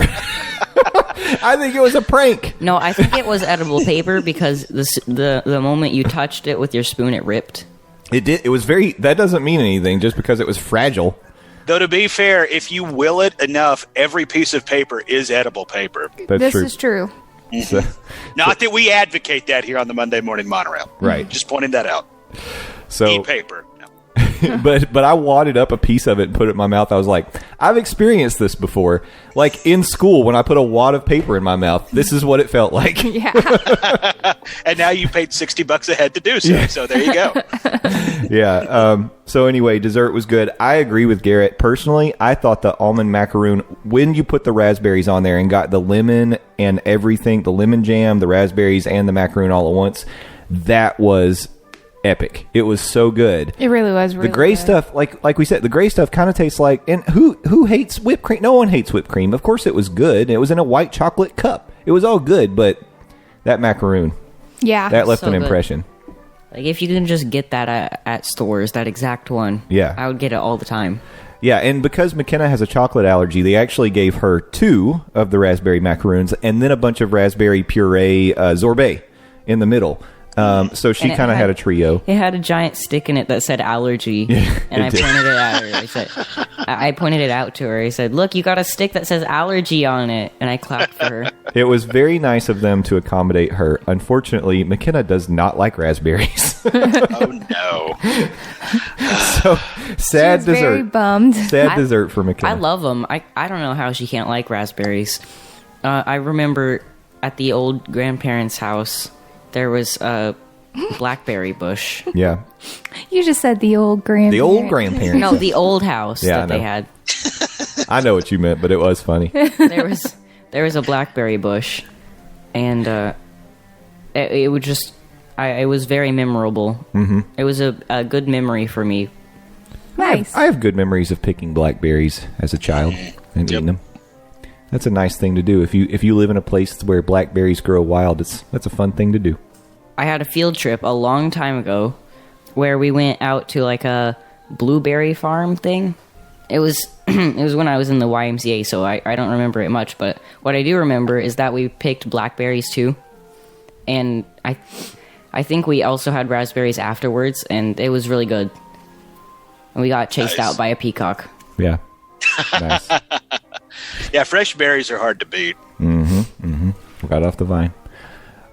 B: I think it was a prank.
D: No, I think it was edible paper because the moment you touched it with your spoon, it ripped.
B: It did. It was very. That doesn't mean anything just because it was fragile.
E: Though, to be fair, if you will it enough, every piece of paper is edible paper.
B: That's
C: This
B: true.
C: is true.
B: So,
E: Not that we advocate that here on the Monday Morning Monorail.
B: Right.
E: Just pointing that out.
B: so
E: Eat paper. No.
B: but I wadded up a piece of it and put it in my mouth. I was like, I've experienced this before. Like in school, when I put a wad of paper in my mouth, this is what it felt like.
C: Yeah.
E: And now you paid $60 a head to do so. Yeah. So there you go.
B: Yeah. So anyway, dessert was good. I agree with Garrett. Personally, I thought the almond macaroon, when you put the raspberries on there and got the lemon and everything, the lemon jam, the raspberries, and the macaroon all at once, that was epic. It was so good.
C: It really was really
B: the gray
C: good.
B: stuff, like we said, the gray stuff kind of tastes like, and who hates whipped cream? No one hates whipped cream. Of course it was good. It was in a white chocolate cup. It was all good, but that macaroon,
C: Yeah.
B: that left
D: So
B: an
D: good.
B: impression.
D: Like, if you can just get that at stores, that exact one,
B: Yeah.
D: I would get it all the time.
B: Yeah, and because McKenna has a chocolate allergy, they actually gave her 2 of the raspberry macaroons and then a bunch of raspberry puree sorbet in the middle. So she
D: And it
B: kind of had a trio.
D: It had a giant stick in it that said allergy, and I
B: did.
D: pointed it at her. I pointed it out to her. I said, "Look, you got a stick that says allergy on it," and I clapped for her.
B: It was very nice of them to accommodate her. Unfortunately, McKenna does not like raspberries.
E: Oh, no.
B: So, sad
C: She was very
B: dessert.
C: bummed.
B: Sad dessert for McKenna.
D: I love them. I don't know how she can't like raspberries. I remember at the old grandparents' house, there was a blackberry bush.
B: Yeah.
C: You just said the old grandparents.
B: The old grandparents.
D: No, the old house
B: Yeah, I
D: that they
B: know.
D: had.
B: I know what you meant, but it was funny.
D: There was a blackberry bush, and it would just it was very memorable. Mm-hmm. It was a good memory for me.
C: Nice.
B: I have good memories of picking blackberries as a child and eating them. That's a nice thing to do. If you live in a place where blackberries grow wild, that's a fun thing to do.
D: I had a field trip a long time ago where we went out to like a blueberry farm thing. It was when I was in the YMCA, so I don't remember it much, but what I do remember is that we picked blackberries too. And I think we also had raspberries afterwards, and it was really good. And we got chased out by a peacock.
B: Yeah. Nice.
E: Yeah, fresh berries are hard to beat.
B: Right off the vine.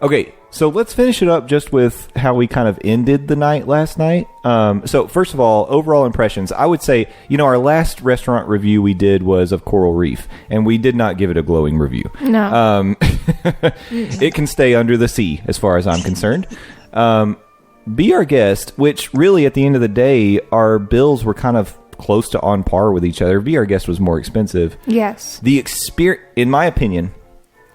B: Okay, so let's finish it up just with how we kind of ended the night last night. So first of all, overall impressions. I would say, our last restaurant review we did was of Coral Reef, and we did not give it a glowing review.
C: No.
B: It can stay under the sea as far as I'm concerned. Be Our Guest, which really at the end of the day, our bills were kind of close to on par with each other. Be Our Guest was more expensive.
C: Yes.
B: In my opinion,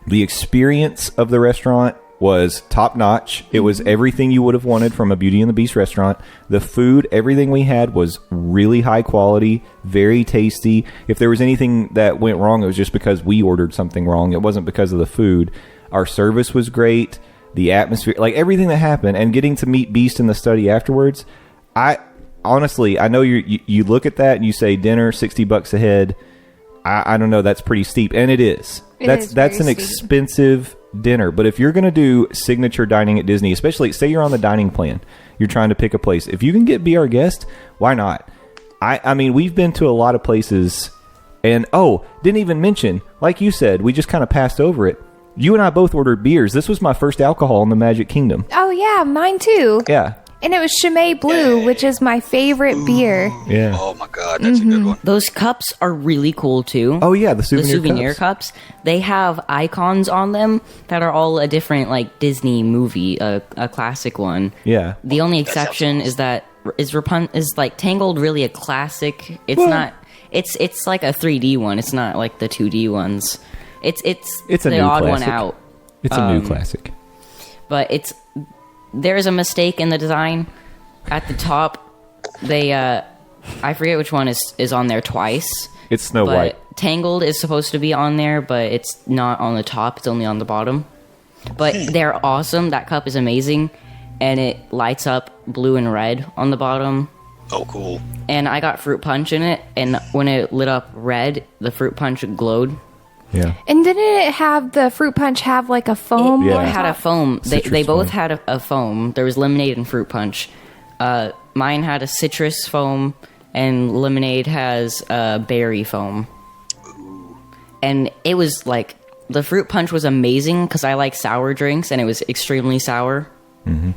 B: the experience of the restaurant was top notch. It was everything you would have wanted from a Beauty and the Beast restaurant. The food, everything we had was really high quality, very tasty. If there was anything that went wrong, it was just because we ordered something wrong. It wasn't because of the food. Our service was great. The atmosphere, like everything that happened, and getting to meet Beast in the study afterwards. I know you look at that and you say dinner $60 a head. I don't know, that's pretty steep, and it is. That's an expensive dinner. But if you're going to do signature dining at Disney, especially say you're on the dining plan, you're trying to pick a place. If you can get Be Our Guest, why not? I mean, we've been to a lot of places, and didn't even mention, like you said, we just kind of passed over it. You and I both ordered beers. This was my first alcohol in the Magic Kingdom.
C: Oh, yeah, mine too.
B: Yeah.
C: And it was Chimay Blue, which is my favorite beer.
B: Yeah.
E: Oh, my God. That's a good one.
D: Those cups are really cool, too.
B: Oh, yeah, the souvenir
D: cups. They have icons on them that are all a different, like, Disney movie, a classic one.
B: Yeah.
D: The only exception is that is like Tangled really a classic? It's not. It's like a 3D one. It's not like the 2D ones. It's
B: a
D: the
B: new
D: odd
B: classic.
D: one out.
B: It's a new classic.
D: But there's a mistake in the design. At the top, they I forget which one is on there twice.
B: It's Snow White.
D: Tangled is supposed to be on there, but it's not on the top. It's only on the bottom. But they're awesome. That cup is amazing, and it lights up blue and red on the bottom.
E: Oh, cool.
D: And I got fruit punch in it, and when it lit up red, the fruit punch glowed.
B: Yeah.
C: And didn't it have the fruit punch have like a foam?
B: Yeah.
C: on
D: It had a
C: top?
D: foam. They both
B: foam.
D: had a foam. There was lemonade and fruit punch. Mine had a citrus foam, and lemonade has berry foam. And it was like, the fruit punch was amazing because I like sour drinks, and it was extremely sour. Mm-hmm.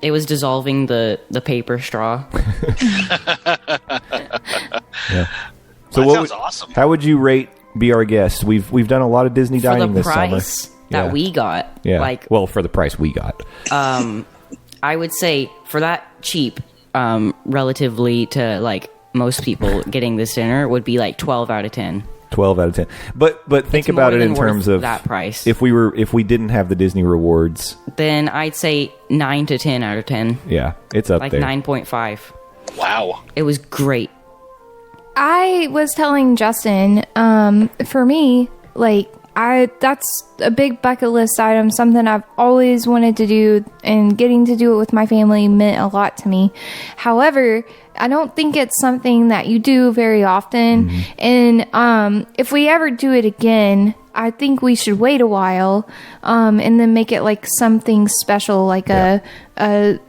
D: It was dissolving the paper straw.
B: Yeah. So
E: That sounds awesome.
B: How would you rate Be Our Guest? We've done a lot of Disney
D: For
B: dining
D: the
B: this summer.
D: price that we got,
B: for the price we got.
D: I would say for that cheap, relatively to like most people getting this dinner, would be like 12 out of 10.
B: 12 out of 10. But think
D: It's
B: about
D: more
B: it in
D: than worth
B: terms of
D: that price.
B: If we didn't have the Disney rewards,
D: Then I'd say 9 to 10 out of 10.
B: yeah, it's up
D: Like
B: there.
D: 9.5.
E: Wow.
D: It was great.
C: I was telling Justin, for me, like, that's a big bucket list item, something I've always wanted to do, and getting to do it with my family meant a lot to me. However, I don't think it's something that you do very often. And if we ever do it again, I think we should wait a while and then make it like something special, like a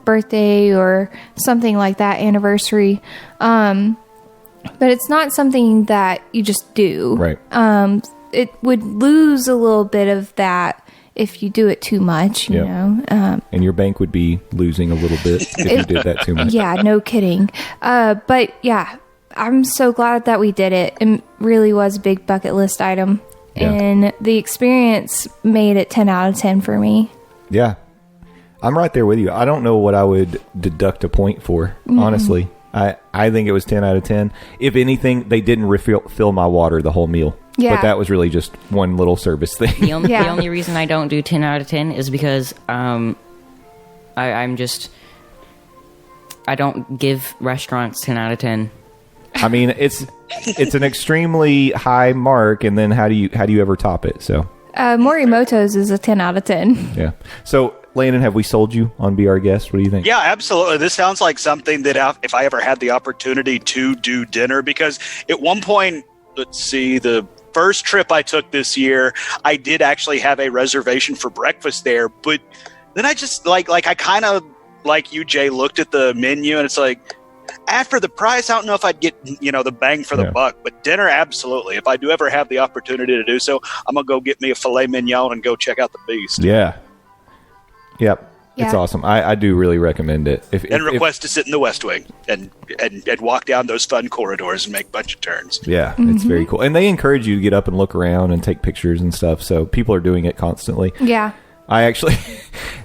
C: birthday or something like that, anniversary. But it's not something that you just do.
B: Right.
C: It would lose a little bit of that if you do it too much, you know.
B: And your bank would be losing a little bit if you did that too much.
C: Yeah, no kidding. But yeah, I'm so glad that we did it. It really was a big bucket list item.
B: Yeah.
C: And the experience made it 10 out of 10 for me.
B: Yeah. I'm right there with you. I don't know what I would deduct a point for, honestly. I I think it was 10 out of 10. If anything, they didn't refill my water the whole meal.
C: Yeah.
B: But that was really just one little service thing.
D: The only reason I don't do 10 out of 10 is because I don't give restaurants 10 out of 10.
B: I mean, it's an extremely high mark, and then how do you ever top it? So
C: Morimoto's is a 10 out of 10.
B: yeah. So Landon, have we sold you on Be Our Guest? What do you think?
E: Yeah, absolutely. This sounds like something that if I ever had the opportunity to do dinner, because at one point, let's see, the first trip I took this year, I did actually have a reservation for breakfast there, but then I just I kind of like you, Jay, looked at the menu and it's like, after the price, I don't know if I'd get, the bang for the buck, but dinner, absolutely. If I do ever have the opportunity to do so, I'm going to go get me a filet mignon and go check out the beast.
B: Yeah. Yep.
C: Yeah.
B: It's awesome. I do really recommend it.
E: Request to sit in the West Wing and walk down those fun corridors and make a bunch of turns.
B: Yeah, it's very cool. And they encourage you to get up and look around and take pictures and stuff. So people are doing it constantly.
C: Yeah.
B: I actually,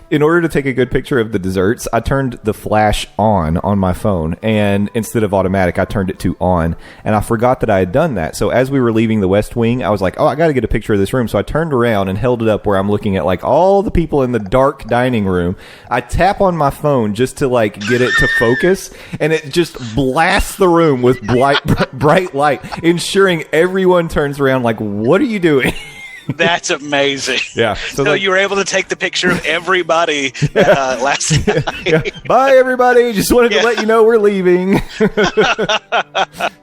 B: in order to take a good picture of the desserts, I turned the flash on my phone, and instead of automatic, I turned it to on, and I forgot that I had done that. So as we were leaving the West Wing, I was like, oh, I got to get a picture of this room. So I turned around and held it up where I'm looking at like all the people in the dark dining room. I tap on my phone just to like get it to focus, and it just blasts the room with bright light, ensuring everyone turns around like, what are you doing?
E: That's amazing.
B: Yeah.
E: So you were able to take the picture of everybody last night.
B: Yeah. Bye, everybody. Just wanted to let you know we're leaving.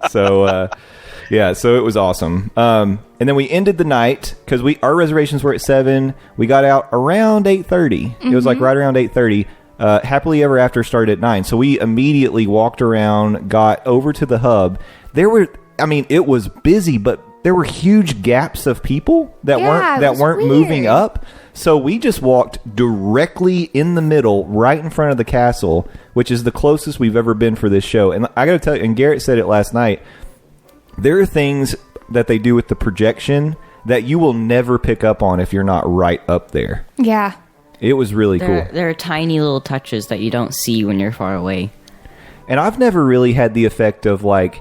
B: So it was awesome. And then we ended the night because our reservations were at 7. We got out around 8:30. It was like right around 8:30. Happily Ever After started at 9. So we immediately walked around, got over to the hub. It was busy, but there were huge gaps of people that weren't moving up. So we just walked directly in the middle, right in front of the castle, which is the closest we've ever been for this show. And I got to tell you, and Garrett said it last night, there are things that they do with the projection that you will never pick up on if you're not right up there.
C: Yeah.
B: It was really cool.
D: There are tiny little touches that you don't see when you're far away.
B: And I've never really had the effect of like,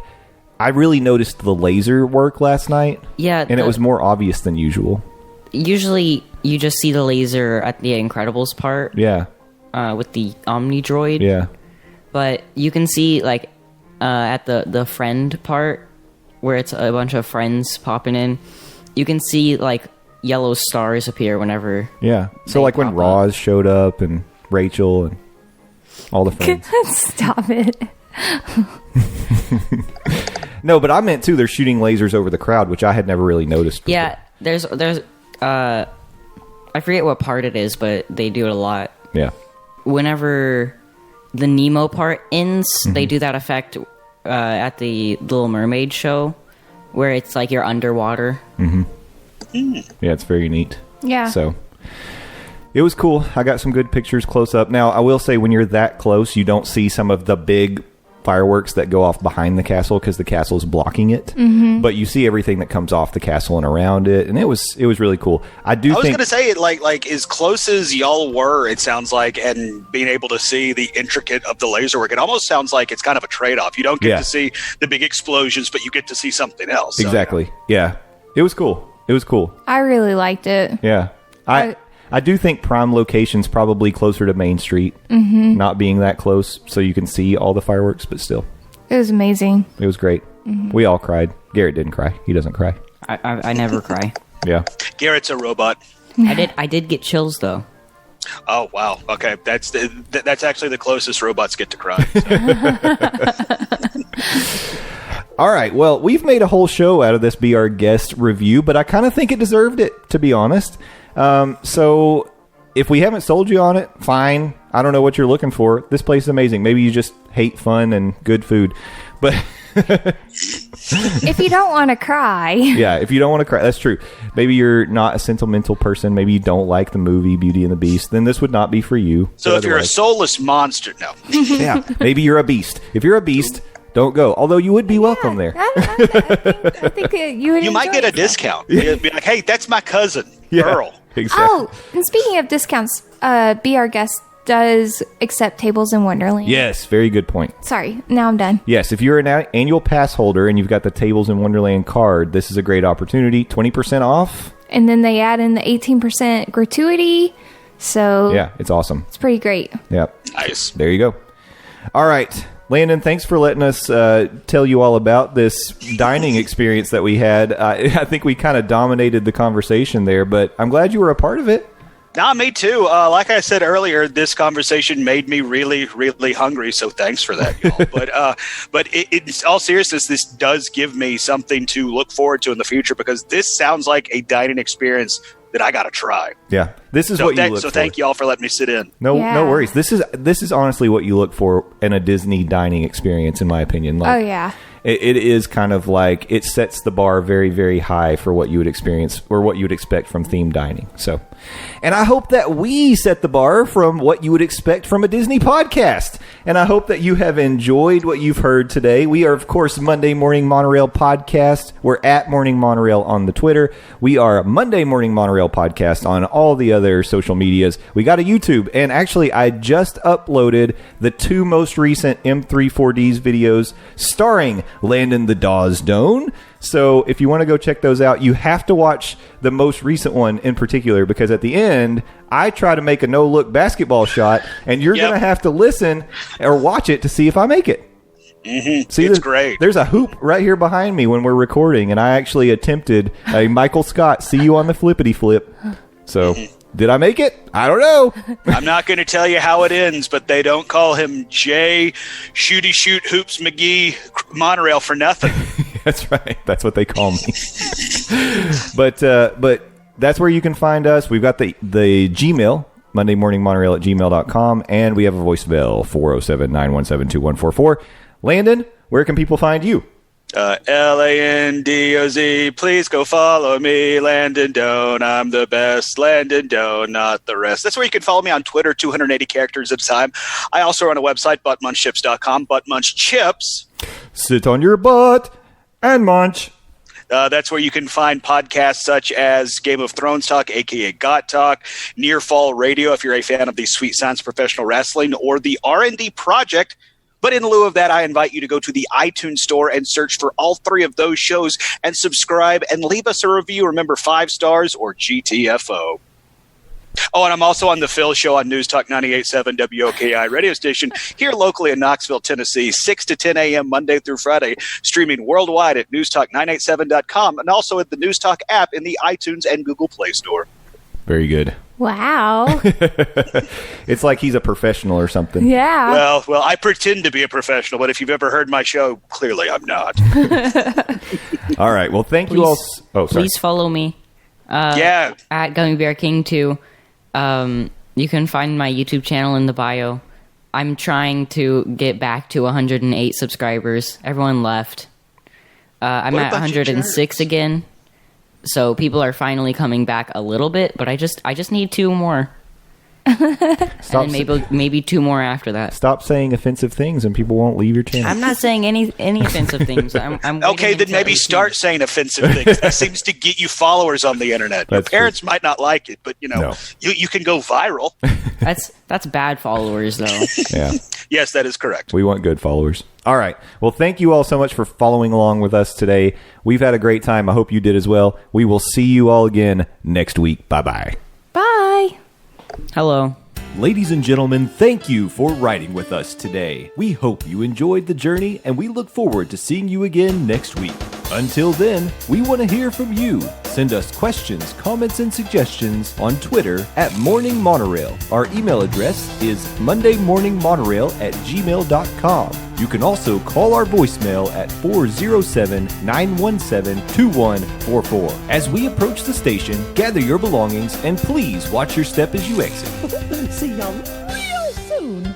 B: I really noticed the laser work last night. Yeah. And it was more obvious than usual. Usually,
D: you just see the laser at the Incredibles part.
B: Yeah.
D: With the Omni Droid.
B: Yeah.
D: But you can see, like, at the friend part, where it's a bunch of friends popping in, you can see, like, yellow stars appear whenever.
B: Yeah. So, like, when Roz showed up and Rachel and all the friends.
C: Stop it.
B: No, but I meant too, they're shooting lasers over the crowd, which I had never really noticed before.
D: Yeah, there's I forget what part it is, but they do it a lot.
B: Yeah.
D: Whenever the Nemo part ends, they do that effect at the Little Mermaid show, where it's like you're underwater.
B: Yeah, it's very neat.
C: Yeah.
B: So it was cool. I got some good pictures close up. Now, I will say when you're that close, you don't see some of the big fireworks that go off behind the castle because the castle is blocking it. But you see everything that comes off the castle and around it, and it was really cool. I was
E: going to say, like as close as y'all were, it sounds like, and being able to see the intricate of the laser work, it almost sounds like it's kind of a trade-off. You don't get to see the big explosions, but you get to see something else.
B: Exactly. So, yeah. It was cool.
C: I really liked it.
B: Yeah. I do think prime location's probably closer to Main Street, not being that close, so you can see all the fireworks, but still.
C: It was amazing.
B: It was great. We all cried. Garrett didn't cry. He doesn't cry.
D: I never cry.
B: Yeah.
E: Garrett's a robot.
D: I did get chills, though.
E: Oh, wow. Okay. That's actually the closest robots get to cry. So.
B: All right. Well, we've made a whole show out of this Be Our Guest review, but I kind of think it deserved it, to be honest. So if we haven't sold you on it, fine. I don't know what you're looking for. This place is amazing. Maybe you just hate fun and good food, but
C: if you don't want to cry.
B: Yeah. If you don't want to cry, that's true. Maybe you're not a sentimental person. Maybe you don't like the movie Beauty and the Beast. Then this would not be for you.
E: So if you're a soulless monster, no.
B: Yeah. Maybe you're a beast. If you're a beast, don't go. Although you would be welcome there.
C: I think you
E: might get a discount. Be like, hey, that's my cousin, Earl.
B: Exactly.
C: Oh, and speaking of discounts, Be Our Guest does accept tables in Wonderland.
B: Yes, very good point.
C: Sorry, now I'm done.
B: Yes, if you're an annual pass holder and you've got the Tables in Wonderland card, this is a great opportunity. 20% off.
C: And then they add in the 18% gratuity. So
B: yeah, it's awesome.
C: It's pretty great.
B: Yeah.
E: Nice.
B: There you go. All right. Landon, thanks for letting us tell you all about this dining experience that we had. I think we kind of dominated the conversation there, but I'm glad you were a part of it.
E: Nah, me too. Like I said earlier, this conversation made me really, really hungry. So thanks for that, y'all. but in all seriousness, this does give me something to look forward to in the future, because this sounds like a dining experience that I got to try.
B: Yeah, this is what you look for.
E: So thank y'all for letting me sit in.
B: No worries. This is honestly what you look for in a Disney dining experience, in my opinion. Like,
C: oh yeah.
B: It is kind of like it sets the bar very, very high for what you would experience or what you would expect from themed dining. So, and I hope that we set the bar from what you would expect from a Disney podcast. And I hope that you have enjoyed what you've heard today. We are, of course, Monday Morning Monorail Podcast. We're at Morning Monorail on the Twitter. We are Monday Morning Monorail Podcast on all the other social medias. We got a YouTube. And actually, I just uploaded the 2 most recent M3-4Ds videos starring Landon the Dawes Doan. So if you want to go check those out, you have to watch the most recent one in particular, because at the end, I try to make a no-look basketball shot, and you're going to have to listen or watch it to see if I make it.
E: Mm-hmm.
B: See,
E: it's great.
B: There's a hoop right here behind me when we're recording, and I actually attempted a Michael Scott, see you on the flippity flip. So... Did I make it? I don't know.
E: I'm not going to tell you how it ends, but they don't call him Jay Shooty Shoot Hoops McGee Monorail for nothing.
B: That's right. That's what they call me. But that's where you can find us. We've got the Gmail, mondaymorningmonorail@gmail.com, and we have a voicemail, 407-917-2144. Landon, where can people find you?
E: Landoz, please go follow me, Landon Doan. I'm the best, Landon Doan, not the rest. That's where you can follow me on Twitter, 280 characters at a time. I also run a website, buttmunchchips.com, buttmunchchips.
B: Sit on your butt and munch.
E: That's where you can find podcasts such as Game of Thrones Talk, a.k.a. Got Talk, Near Fall Radio, if you're a fan of the Sweet Science Professional Wrestling, or the R&D Project. But in lieu of that, I invite you to go to the iTunes store and search for all 3 of those shows and subscribe and leave us a review. Remember, 5 stars or GTFO. Oh, and I'm also on the Phil Show on News Talk 98.7 WOKI radio station here locally in Knoxville, Tennessee, 6 to 10 a.m. Monday through Friday, streaming worldwide at newstalk987.com and also at the News Talk app in the iTunes and Google Play Store.
B: Very good.
C: Wow.
B: It's like he's a professional or something.
C: Yeah.
E: Well, I pretend to be a professional, but if you've ever heard my show, clearly I'm not.
B: All right. Well, thank you all. Oh, sorry.
D: Please follow me.
E: Yeah.
D: At Gummy Bear King 2. You can find my YouTube channel in the bio. I'm trying to get back to 108 subscribers. Everyone left. I'm at 106 again. So people are finally coming back a little bit, but I just need 2 more. And maybe 2 more after that.
B: Stop saying offensive things and people won't leave your channel.
D: I'm not saying any offensive things. I'm
E: okay, then maybe start saying offensive things. That seems to get you followers on the internet. Your parents might not like it, but you can go viral.
D: That's bad followers, though.
B: Yeah.
E: Yes, that is correct.
B: We want good followers. All right. Well, thank you all so much for following along with us today. We've had a great time. I hope you did as well. We will see you all again next week. Bye-bye.
C: Bye.
D: Hello.
B: Ladies and gentlemen, thank you for riding with us today. We hope you enjoyed the journey, and we look forward to seeing you again next week. Until then, we want to hear from you. Send us questions, comments, and suggestions on Twitter at Morning Monorail. Our email address is mondaymorningmonorail@gmail.com. You can also call our voicemail at 407-917-2144. As we approach the station, gather your belongings and please watch your step as you exit.
F: See y'all real soon.